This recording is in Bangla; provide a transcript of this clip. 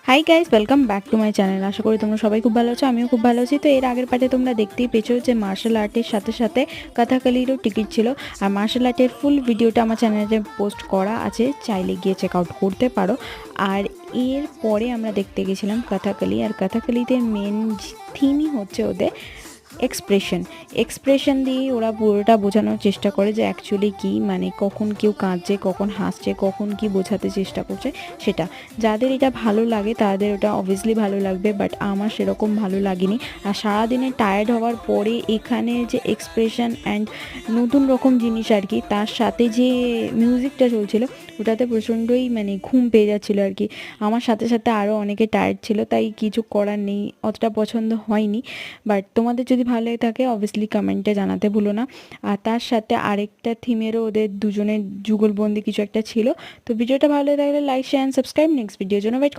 High guys, welcome back to my channel. আশা করি তোমরা সবাই খুব ভালো আছো, আমিও খুব ভালো আছি। তো এর আগের পার্টে তোমরা দেখতেই পেয়েছো যে মার্শাল আর্টের সাথে সাথে কথাকালিরও টিকিট ছিল। আর মার্শাল আর্টের ফুল ভিডিওটা আমার চ্যানেলে পোস্ট করা আছে, চাইলে গিয়ে চেক আউট করতে পারো। আর এর পরে আমরা দেখতে গেছিলাম কথাকালি। আর কথাকালিতে মেন থিমই হচ্ছে ওদের এক্সপ্রেশন দিয়েই ওরা পুরোটা বোঝানোর চেষ্টা করে যে অ্যাকচুয়ালি কী, মানে কখন কেউ কাঁদছে, কখন হাসছে, কখন কি বোঝাতে চেষ্টা করছে সেটা। যাদের এটা ভালো লাগে তাদের ওটা অবভিয়াসলি ভালো লাগবে, বাট আমার সেরকম ভালো লাগেনি। আর সারাদিনে টায়ার্ড হওয়ার পরে এখানে যে এক্সপ্রেশন অ্যান্ড নতুন রকম জিনিস আর কি, তার সাথে যে মিউজিকটা চলছিল ওটাতে প্রচণ্ডই মানে ঘুম পেয়ে যাচ্ছিলো আর কি। আমার সাথে সাথে আরও অনেকে টায়ার্ড ছিল, তাই কিছু করার নেই, অতটা পছন্দ হয়নি। বাট তোমাদের যদি ভালো লাগে থাকে অবভিয়াসলি কমেন্টে জানাতে ভুলো না। আর তার সাথে আরেকটা থিমেরও ওদের দুজনের যুগলবন্দি কিছু একটা ছিল। তো ভিডিওটা ভালো লাগলে like share and subscribe. Next ভিডিওর জন্য ওয়েট